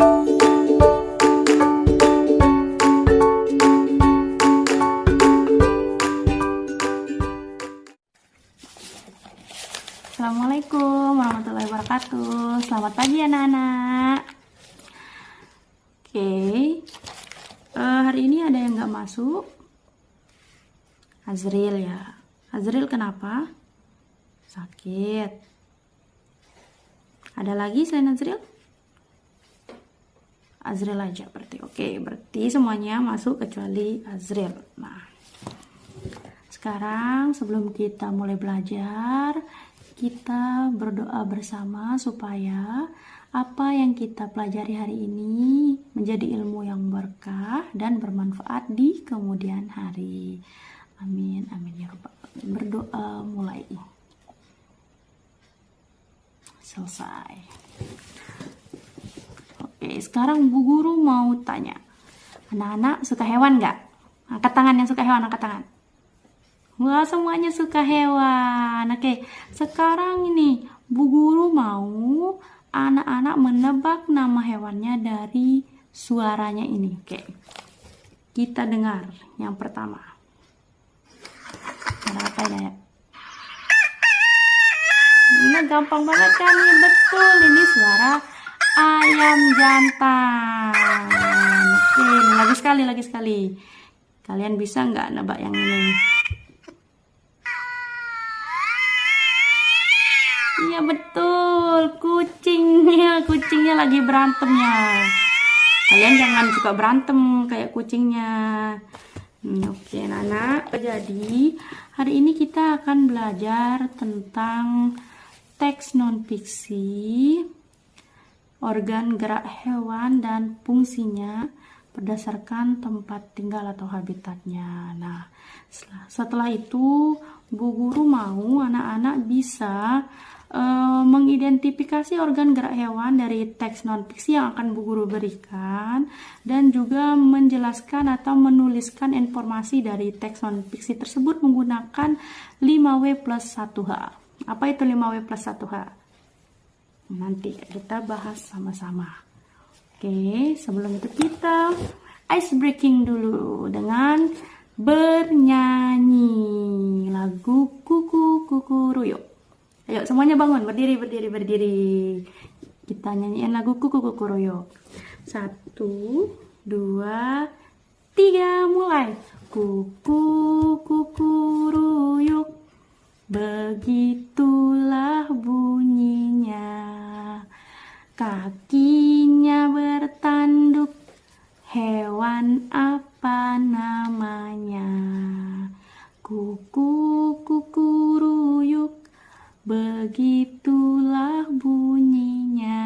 Assalamualaikum warahmatullahi wabarakatuh. Selamat pagi anak-anak. Oke, hari ini ada yang nggak masuk. Azril ya. Azril kenapa? Sakit. Ada lagi selain Azril? Azril aja berarti. Oke, berarti semuanya masuk kecuali Azril. Nah, sekarang sebelum kita mulai belajar, kita berdoa bersama supaya apa yang kita pelajari hari ini menjadi ilmu yang berkah dan bermanfaat di kemudian hari. Amin, amin ya rabbal alamin. Berdoa mulai. Selesai. Oke, sekarang Bu Guru mau tanya. Anak-anak suka hewan nggak? Angkat tangan yang suka hewan, angkat tangan. Wah, semuanya suka hewan. Oke, sekarang ini Bu Guru mau anak-anak menebak nama hewannya dari suaranya ini. Oke, kita dengar yang pertama. Ada apa ya? Ini gampang banget kan? Ya, betul, ini suara ayam jantan. Oke, lagi sekali. Kalian bisa nggak nebak yang ini? Iya betul, kucingnya lagi berantemnya. Kalian jangan suka berantem kayak kucingnya. Oke anak-anak, jadi hari ini kita akan belajar tentang teks non-fiksi, organ gerak hewan dan fungsinya berdasarkan tempat tinggal atau habitatnya. Nah, setelah itu Bu Guru mau anak-anak bisa mengidentifikasi organ gerak hewan dari teks non-fiksi yang akan Bu Guru berikan, dan juga menjelaskan atau menuliskan informasi dari teks non-fiksi tersebut menggunakan 5W plus 1H. Apa itu 5W plus 1H? Nanti kita bahas sama-sama. Oke, sebelum itu kita ice breaking dulu dengan bernyanyi lagu Kuku Kuku Ruyuk. Ayo semuanya bangun, berdiri. Kita nyanyiin lagu Kuku Kuku Ruyuk. 1, 2, 3, mulai. Kuku Kuku Ruyuk, begitulah bunyinya. Kakinya bertanduk, hewan apa namanya? Kuku Kuku Ruyuk, begitulah bunyinya.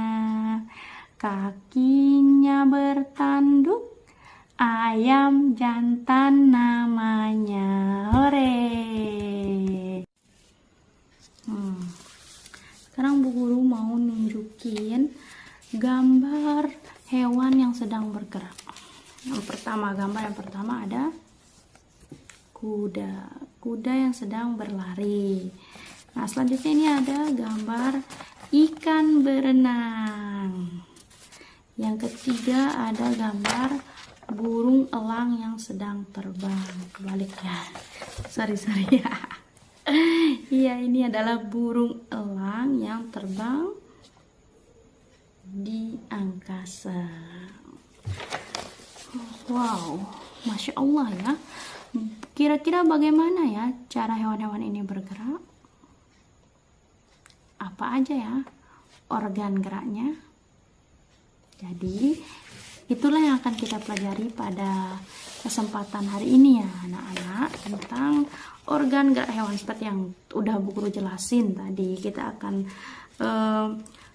Kakinya bertanduk, ayam jantan namanya. Hore! Sekarang Bu Guru mau nunjukin gambar hewan yang sedang bergerak. Gambar yang pertama ada kuda yang sedang berlari. Nah, selanjutnya ini ada gambar ikan berenang. Yang ketiga ada gambar burung elang yang sedang terbang. Kebalik ya. Sorry ya. Iya, ini adalah burung elang yang terbang di angkasa. Wow, Masya Allah ya. Kira-kira bagaimana ya cara hewan-hewan ini bergerak? Apa aja ya organ geraknya? Jadi itulah yang akan kita pelajari pada kesempatan hari ini ya anak-anak, tentang organ gerak hewan seperti yang udah Bu Guru jelasin tadi. Kita akan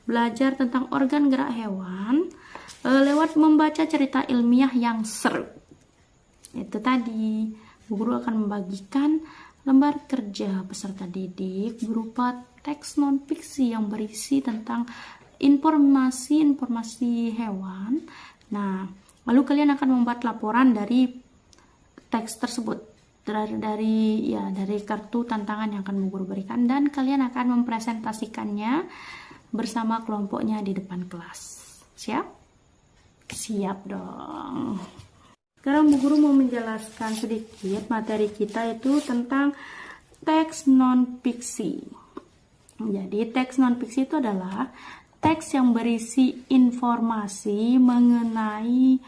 belajar tentang organ gerak hewan lewat membaca cerita ilmiah yang seru. Itu tadi Bu Guru akan membagikan lembar kerja peserta didik berupa teks non-fiksi yang berisi tentang informasi hewan. Nah, lalu kalian akan membuat laporan dari teks tersebut, dari kartu tantangan yang akan Bu Guru berikan, dan kalian akan mempresentasikannya bersama kelompoknya di depan kelas. Siap? Siap dong. Sekarang Bu Guru mau menjelaskan sedikit materi kita itu tentang teks non-fiksi. Jadi teks non-fiksi itu adalah teks yang berisi informasi mengenai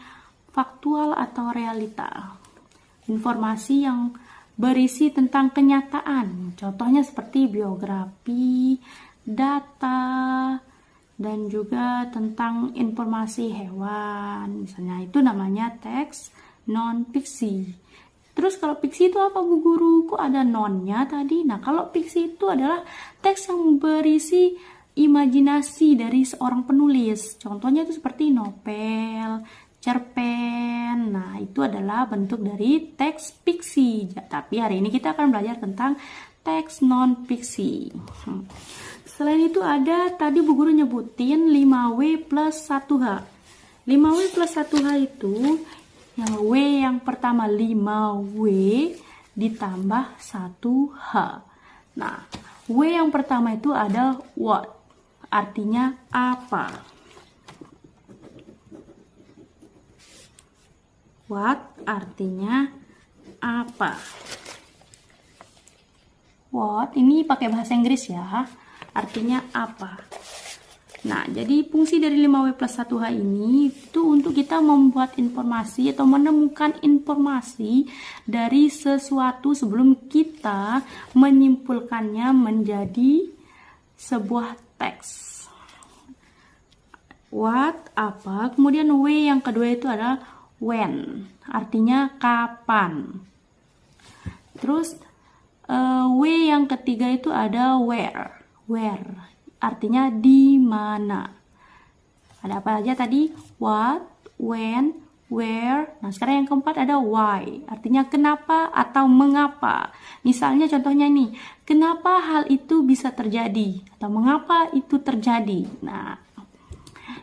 faktual atau realita. Informasi yang berisi tentang kenyataan. Contohnya seperti biografi, data, dan juga tentang informasi hewan. Misalnya itu namanya teks non-fiksi. Terus kalau fiksi itu apa Bu Guru? Kok ada nonnya tadi? Nah, kalau fiksi itu adalah teks yang berisi imajinasi dari seorang penulis. Contohnya itu seperti novel, cerpen. Nah, itu adalah bentuk dari teks fiksi. Tapi hari ini kita akan belajar tentang teks non-fiksi. Selain itu ada tadi Bu Guru nyebutin 5W plus 1H. 5W plus 1H itu yang W yang pertama 5W ditambah 1H. Nah, W yang pertama itu ada what. Artinya apa? What artinya apa? What ini pakai bahasa Inggris ya. Artinya apa? Nah, jadi fungsi dari 5W plus 1H ini itu untuk kita membuat informasi atau menemukan informasi dari sesuatu sebelum kita menyimpulkannya menjadi sebuah teks. What, apa, kemudian W yang kedua itu adalah when, artinya kapan. Terus W yang ketiga itu ada where, artinya di mana. Ada apa aja tadi? What, when, where. Nah, sekarang yang keempat ada why, artinya kenapa atau mengapa. Misalnya contohnya nih, kenapa hal itu bisa terjadi atau mengapa itu terjadi. Nah,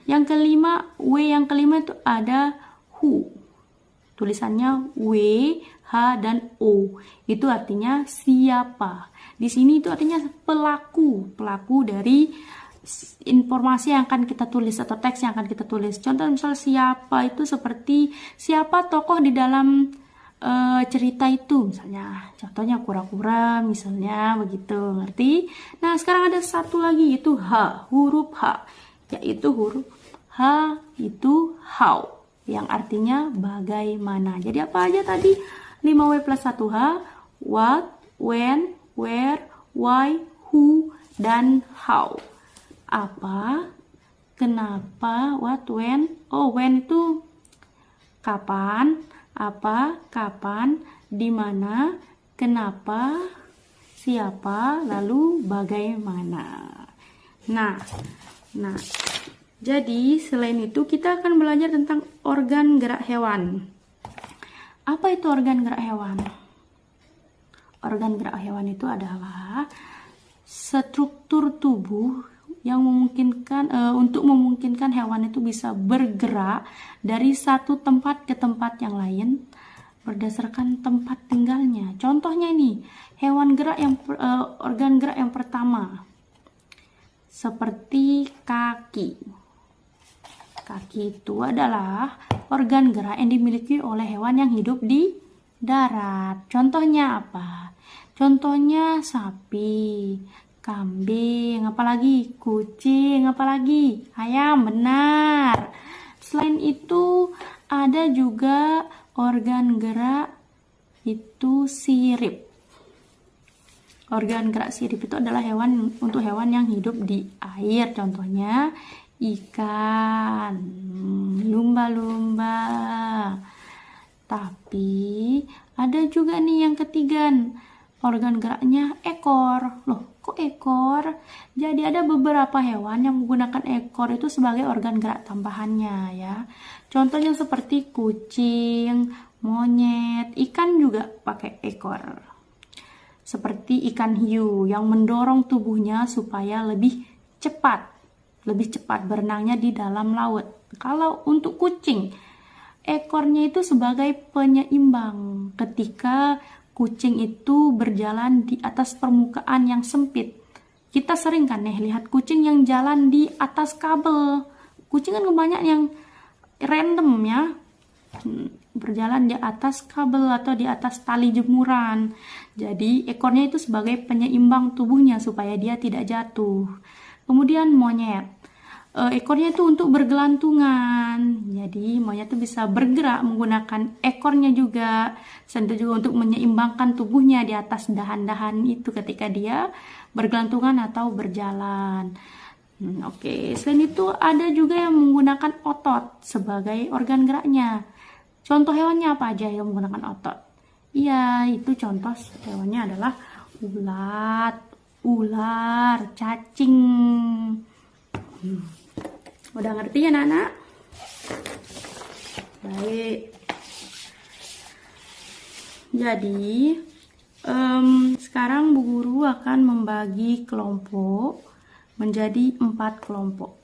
yang kelima, W yang kelima itu ada who. Tulisannya W, H, dan O. Itu artinya siapa. Di sini itu artinya pelaku dari informasi yang akan kita tulis atau teks yang akan kita tulis. Contoh misal siapa itu seperti siapa tokoh di dalam cerita itu. Misalnya contohnya kura-kura misalnya begitu. Ngerti? Nah, sekarang ada satu lagi yaitu H, huruf H. Yaitu huruf H itu how, yang artinya bagaimana. Jadi apa aja tadi? 5W plus 1H, what, when, where, why, who, dan how. Apa, kenapa, what, when. Oh, when itu kapan, apa, kapan, di mana, kenapa, siapa, lalu bagaimana. Nah, jadi selain itu kita akan belajar tentang organ gerak hewan. Apa itu organ gerak hewan? Organ gerak hewan itu adalah struktur tubuh yang memungkinkan untuk memungkinkan hewan itu bisa bergerak dari satu tempat ke tempat yang lain berdasarkan tempat tinggalnya. Contohnya ini, hewan gerak yang organ gerak yang pertama seperti kaki. Kaki itu adalah organ gerak yang dimiliki oleh hewan yang hidup di darat. Contohnya apa? Contohnya sapi, kambing, apalagi kucing, apalagi ayam. Benar. Selain itu ada juga organ gerak itu sirip. Organ gerak sirip itu adalah untuk hewan yang hidup di air. Contohnya ikan, lumba-lumba. Tapi ada juga nih yang ketiga, organ geraknya ekor. Loh, kok ekor? Jadi ada beberapa hewan yang menggunakan ekor itu sebagai organ gerak tambahannya ya. Contohnya seperti kucing, monyet, ikan juga pakai ekor. Seperti ikan hiu yang mendorong tubuhnya supaya lebih cepat berenangnya di dalam laut. Kalau untuk kucing, ekornya itu sebagai penyeimbang ketika kucing itu berjalan di atas permukaan yang sempit. Kita sering kan lihat kucing yang jalan di atas kabel. Kucing kan banyak yang random ya, berjalan di atas kabel atau di atas tali jemuran. Jadi ekornya itu sebagai penyeimbang tubuhnya supaya dia tidak jatuh. Kemudian monyet, ekornya itu untuk bergelantungan. Jadi monyet itu bisa bergerak menggunakan ekornya juga. Selain itu juga untuk menyeimbangkan tubuhnya di atas dahan-dahan itu ketika dia bergelantungan atau berjalan. Oke, selain itu ada juga yang menggunakan otot sebagai organ geraknya. Contoh hewannya apa aja yang menggunakan otot? Iya, itu contoh hewannya adalah ulat, ular, cacing. Udah ngerti ya, anak-anak? Baik. Jadi, sekarang Bu Guru akan membagi kelompok menjadi 4 kelompok.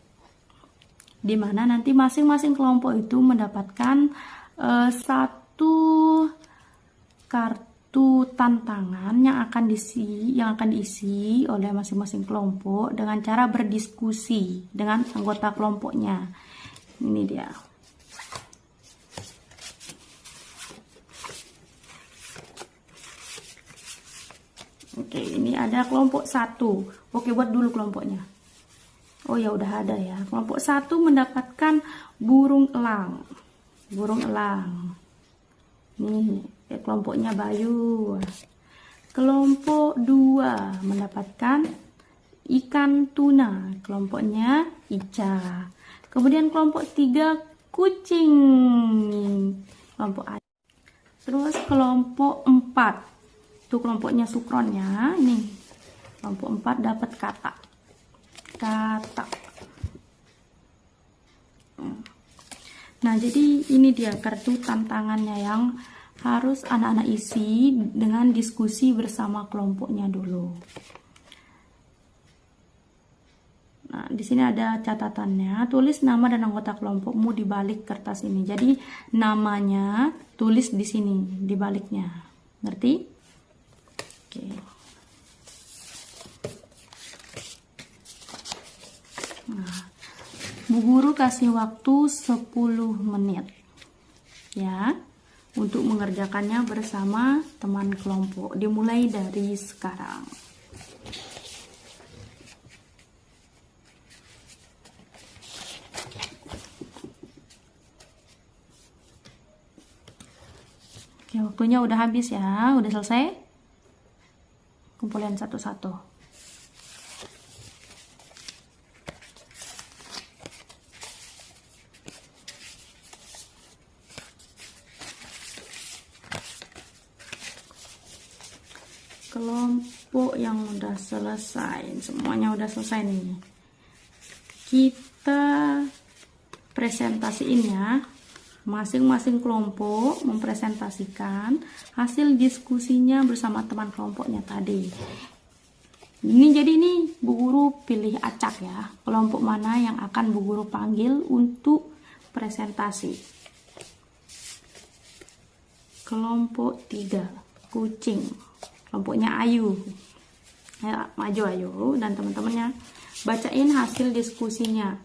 Di mana nanti masing-masing kelompok itu mendapatkan satu kartu tantangan yang akan diisi oleh masing-masing kelompok dengan cara berdiskusi dengan anggota kelompoknya. Ini dia. Oke, ini ada kelompok 1. Oke, buat dulu kelompoknya. Oh ya, udah ada ya. Kelompok 1 mendapatkan burung elang. Burung elang. Nih, kelompoknya Bayu. Kelompok 2 mendapatkan ikan tuna. Kelompoknya Ica. Kemudian kelompok 3 kucing. Kelompok A. Terus kelompok 4. Itu kelompoknya Sukron ya. Ini. Kelompok 4 dapat kata. Kata. Nah, jadi ini dia kartu tantangannya yang harus anak-anak isi dengan diskusi bersama kelompoknya dulu. Nah, di sini ada catatannya. Tulis nama dan anggota kelompokmu di balik kertas ini. Jadi, namanya tulis di sini, di baliknya. Ngerti? Oke. Nah, Bu Guru kasih waktu 10 menit ya untuk mengerjakannya bersama teman kelompok. Dimulai dari sekarang. Oke, waktunya udah habis ya. Udah selesai? Kumpulin satu-satu. Kelompok yang udah selesai, semuanya udah selesai nih. Kita presentasiin ya. Masing-masing kelompok mempresentasikan hasil diskusinya bersama teman kelompoknya tadi. Jadi ini Bu Guru pilih acak ya. Kelompok mana yang akan Bu Guru panggil untuk presentasi. Kelompok 3, kucing. Kelompoknya Ayu. Ya, maju Ayu dan teman-temannya. Bacain hasil diskusinya.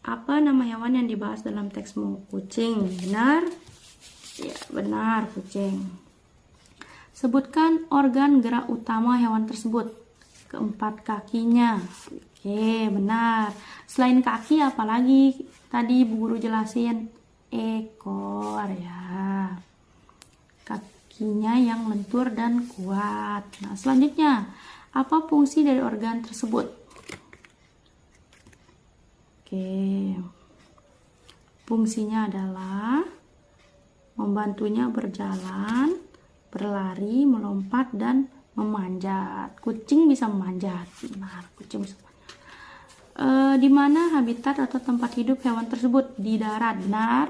Apa nama hewan yang dibahas dalam teksmu? Kucing, benar? Ya, benar, kucing. Sebutkan organ gerak utama hewan tersebut. Keempat kakinya. Oke, benar. Selain kaki, apalagi tadi Bu Guru jelasin? Ekor ya. Kakinya yang lentur dan kuat. Nah, selanjutnya, apa fungsi dari organ tersebut? Oke. Fungsinya adalah membantunya berjalan, berlari, melompat, dan memanjat. Kucing bisa memanjat. Benar, kucing bisa memanjat. Di mana habitat atau tempat hidup hewan tersebut? Di darat. Benar?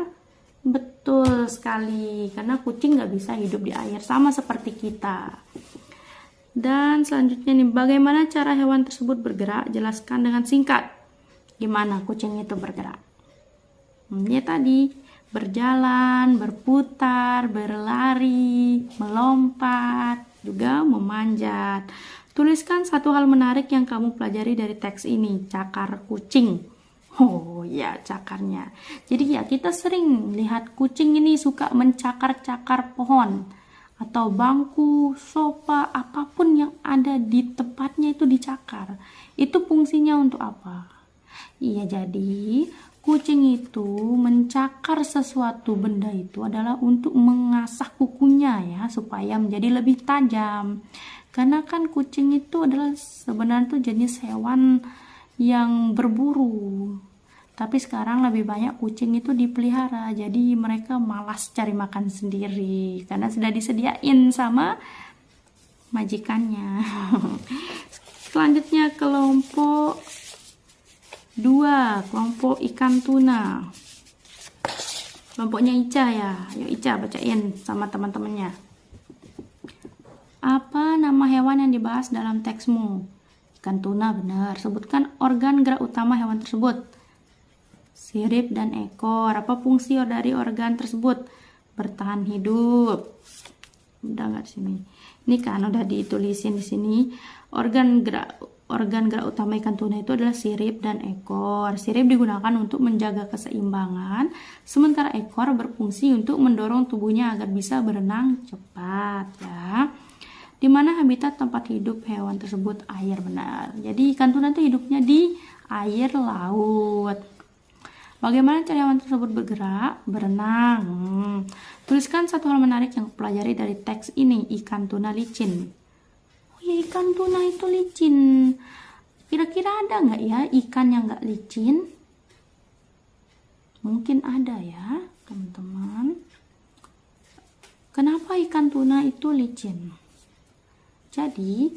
Betul sekali. Karena kucing nggak bisa hidup di air. Sama seperti kita. Dan selanjutnya nih, bagaimana cara hewan tersebut bergerak? Jelaskan dengan singkat. Gimana kucing itu bergerak? Ya tadi, berjalan, berputar, berlari, melompat. juga memanjat. Tuliskan satu hal menarik yang kamu pelajari dari teks ini. Cakar kucing. Oh ya, cakarnya. Jadi ya, kita sering lihat kucing ini suka mencakar-cakar pohon atau bangku, sofa, apapun yang ada di tempatnya itu dicakar. Itu fungsinya untuk apa? Iya, jadi kucing itu mencakar sesuatu benda itu adalah untuk mengasah kukunya ya, supaya menjadi lebih tajam. Karena kan kucing itu adalah sebenarnya tuh jenis hewan yang berburu. Tapi sekarang lebih banyak kucing itu dipelihara, jadi mereka malas cari makan sendiri karena sudah disediain sama majikannya. Selanjutnya kelompok 2, kelompok ikan tuna. Kelompoknya Ica ya. Yuk Ica bacain sama teman-temannya. Apa nama hewan yang dibahas dalam teksmu? Ikan tuna, benar. Sebutkan organ gerak utama hewan tersebut. Sirip dan ekor. Apa fungsi dari organ tersebut? Bertahan hidup. Udah nggak di sini? Ini kan udah ditulisin di sini. Organ gerak utama ikan tuna itu adalah sirip dan ekor. Sirip digunakan untuk menjaga keseimbangan, sementara ekor berfungsi untuk mendorong tubuhnya agar bisa berenang cepat ya. Di mana habitat tempat hidup hewan tersebut? Air, benar. Jadi ikan tuna itu hidupnya di air laut. Bagaimana cara hewan tersebut bergerak? Berenang. Tuliskan satu hal menarik yang pelajari dari teks ini. Ikan tuna licin. Ya, ikan tuna itu licin. Kira-kira ada nggak ya ikan yang nggak licin? Mungkin ada ya, teman-teman. Kenapa ikan tuna itu licin? Jadi,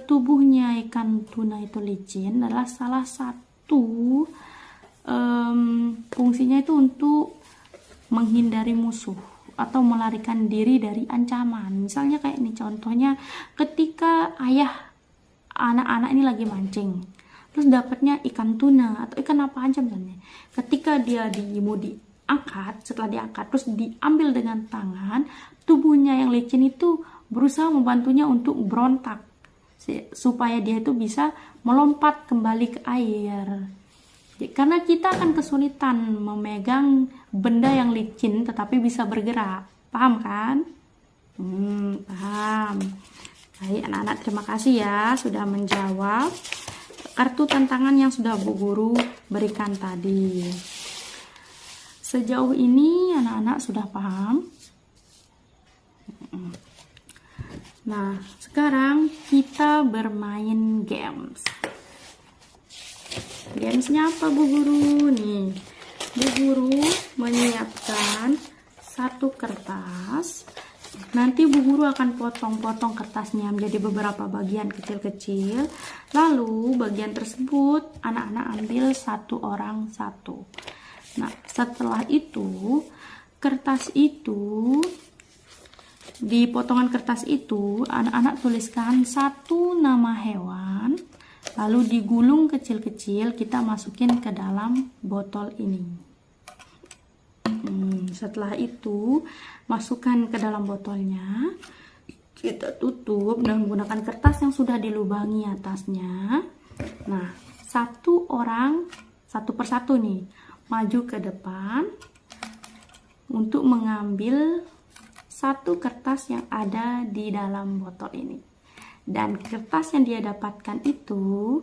tubuhnya ikan tuna itu licin adalah salah satu fungsinya itu untuk menghindari musuh atau melarikan diri dari ancaman. Misalnya kayak ini contohnya, ketika ayah anak-anak ini lagi mancing, terus dapatnya ikan tuna atau ikan apa aja misalnya. Ketika dia mau diangkat, setelah diangkat terus diambil dengan tangan, tubuhnya yang licin itu berusaha membantunya untuk berontak supaya dia itu bisa melompat kembali ke air. Karena kita akan kesulitan memegang benda yang licin tetapi bisa bergerak. Paham kan? Paham. Baik anak-anak, terima kasih ya sudah menjawab kartu tantangan yang sudah Bu Guru berikan tadi. Sejauh ini anak-anak sudah paham? Nah, sekarang kita bermain games. Gamesnya apa Bu Guru? Nih, Bu Guru menyiapkan satu kertas. Nanti Bu Guru akan potong-potong kertasnya menjadi beberapa bagian kecil-kecil. Lalu bagian tersebut anak-anak ambil satu orang satu. Nah, setelah itu kertas itu, di potongan kertas itu anak-anak tuliskan satu nama hewan. Lalu digulung kecil-kecil, kita masukin ke dalam botol ini. Setelah itu, masukkan ke dalam botolnya. Kita tutup dengan menggunakan kertas yang sudah dilubangi atasnya. Nah, satu orang, satu persatu nih, maju ke depan untuk mengambil satu kertas yang ada di dalam botol ini. Dan kertas yang dia dapatkan itu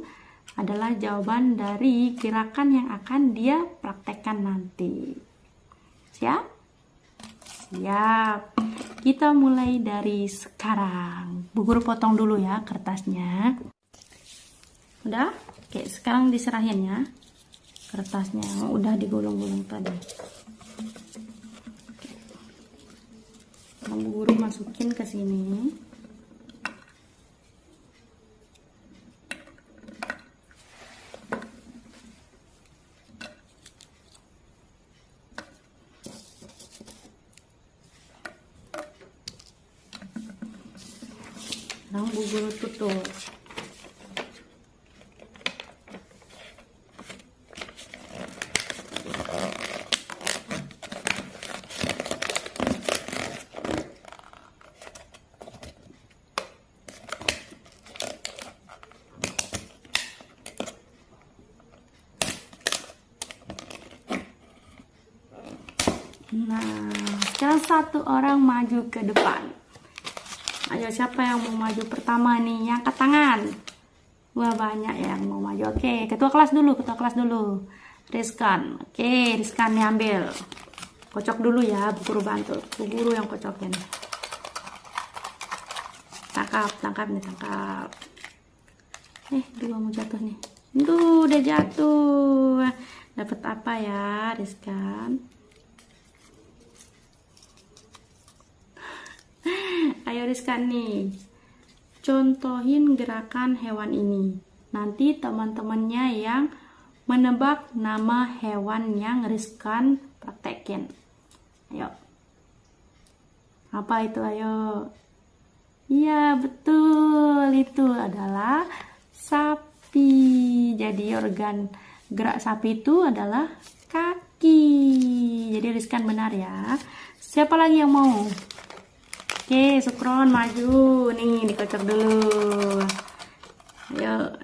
adalah jawaban dari gerakan yang akan dia praktekkan nanti. Siap? Siap. Kita mulai dari sekarang. Bu Guru potong dulu ya kertasnya. Udah? Oke, sekarang diserahin ya kertasnya yang udah digulung-gulung tadi. Bu Guru masukin ke sini. Sekarang Bu Guru tutup. Nah, sekarang satu orang maju ke depan. Ayo, siapa yang mau maju pertama nih? Yang angkat tangan. Wah, banyak yang mau maju. Oke, ketua kelas dulu. Rizkan. Oke, Rizkan nih ambil. Kocok dulu ya, Bu Guru bantu. Bu Guru yang kocokin. Tangkap nih, tangkap. Dua mau jatuh nih. Tuh, udah jatuh. Dapat apa ya, Rizkan? Ayo Rizkan nih, contohin gerakan hewan ini. Nanti teman-temannya yang menebak nama hewan yang Rizkan praktekin. Ayo. Apa itu? Ayo. Iya, betul. Itu adalah sapi. Jadi organ gerak sapi itu adalah kaki. Jadi Rizkan benar ya. Siapa lagi yang mau? Oke, Sukron maju. Nih, dikocok dulu. Ayo.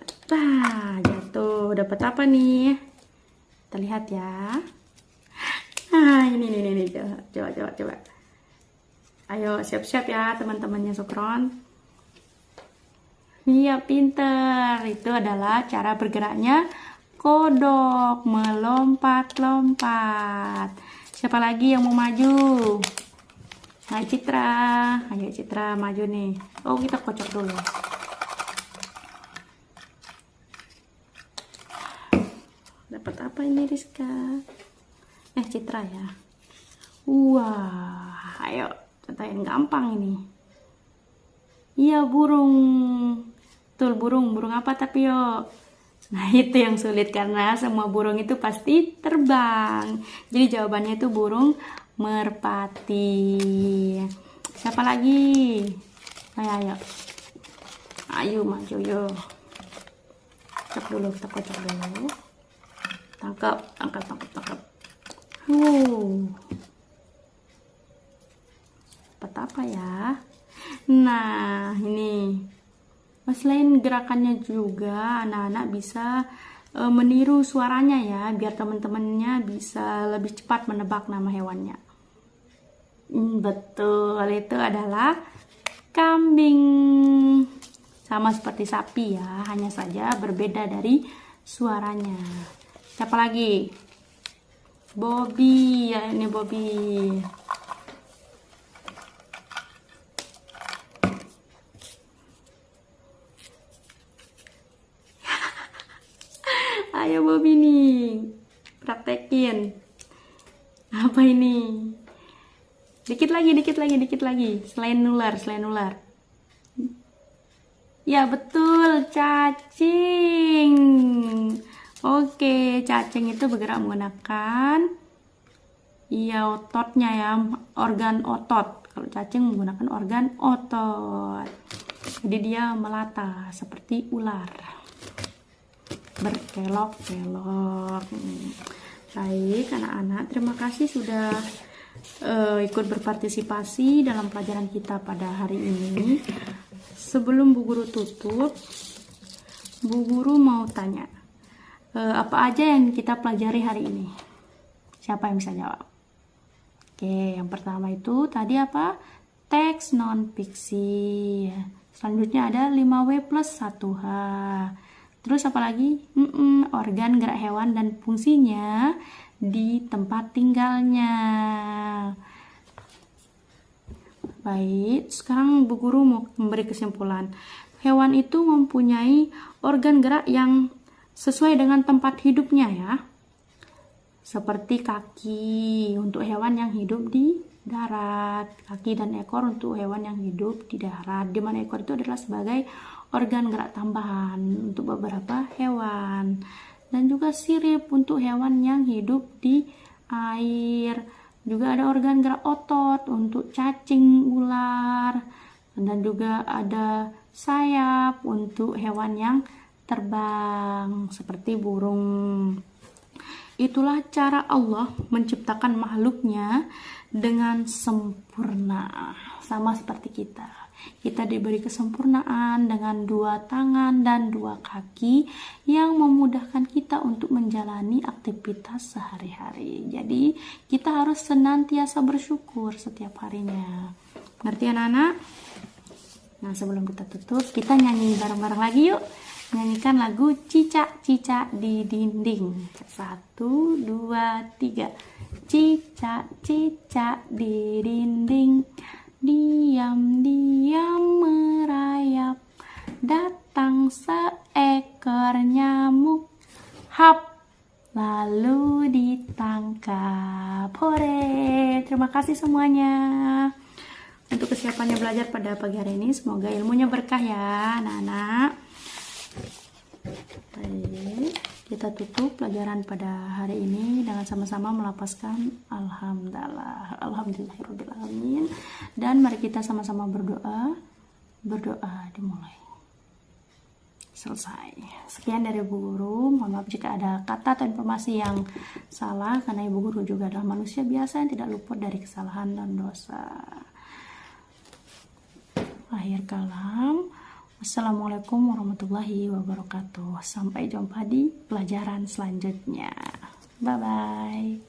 Jatuh. Dapat apa nih? Kita lihat ya. Ini. Coba. Ayo, siap-siap ya teman-temannya Sukron. Iya, pinter. Itu adalah cara bergeraknya kodok. Melompat-lompat. Siapa lagi yang mau maju? Ayo Citra maju nih. Oh, kita kocok dulu. Dapat apa ini Rizka? Citra ya. Wah, ayo contohin gampang ini. Iya, burung. Betul, burung apa tapi yo? Nah, itu yang sulit karena semua burung itu pasti terbang. Jadi jawabannya itu burung merpati. Siapa lagi? Ayo maju yuk. Kita kocok dulu. Tangkap. Dapat apa ya? Nah, ini. Selain gerakannya juga anak-anak bisa meniru suaranya ya, biar teman-temannya bisa lebih cepat menebak nama hewannya. Betul, itu adalah kambing. Sama seperti sapi ya, hanya saja berbeda dari suaranya. Siapa lagi? Bobby, ya ini Bobby. Ayo Bobby nih, praktekin. Apa ini? Dikit lagi. Selain ular. Ya betul, cacing. Oke, cacing itu bergerak menggunakan ototnya ya, organ otot. Kalau cacing menggunakan organ otot. Jadi dia melata seperti ular. Berkelok-kelok. Baik anak-anak, terima kasih sudah ikut berpartisipasi dalam pelajaran kita pada hari ini. Sebelum Bu Guru tutup, Bu Guru mau tanya, apa aja yang kita pelajari hari ini? Siapa yang bisa jawab? Oke, yang pertama itu tadi apa? Teks non-fiksi. Selanjutnya ada 5W plus 1H. Terus apa lagi? Organ gerak hewan dan fungsinya di tempat tinggalnya. Baik, sekarang Bu Guru mau memberi kesimpulan. Hewan itu mempunyai organ gerak yang sesuai dengan tempat hidupnya ya. Seperti kaki untuk hewan yang hidup di darat, kaki dan ekor untuk hewan yang hidup di darat, di mana ekor itu adalah sebagai organ gerak tambahan untuk beberapa hewan, dan juga sirip untuk hewan yang hidup di air. Juga ada organ gerak otot untuk cacing, ular, dan juga ada sayap untuk hewan yang terbang seperti burung. itulah cara Allah menciptakan makhluknya dengan sempurna. Sama seperti kita. Kita diberi kesempurnaan dengan 2 tangan dan 2 kaki yang memudahkan kita untuk menjalani aktivitas sehari-hari. Jadi kita harus senantiasa bersyukur setiap harinya. Ngerti anak-anak? Nah, sebelum kita tutup, kita nyanyi bareng-bareng lagi yuk. Nyanyikan lagu Cicak-cicak di dinding. 1, 2, 3. Cicak-cicak di dinding, diam-diam merayap, datang seekor nyamuk, hap, lalu ditangkap. Hore! Terima kasih semuanya untuk kesiapannya belajar pada pagi hari ini. Semoga ilmunya berkah ya anak-anak. Baik, kita tutup pelajaran pada hari ini dengan sama-sama melapaskan alhamdulillahirobbilalamin, dan mari kita sama-sama berdoa dimulai. Selesai. Sekian dari Ibu Guru. Mohon maaf jika ada kata atau informasi yang salah, karena Ibu Guru juga adalah manusia biasa yang tidak luput dari kesalahan dan dosa. Akhir kalam, Assalamualaikum warahmatullahi wabarakatuh. Sampai jumpa di pelajaran selanjutnya. Bye-bye.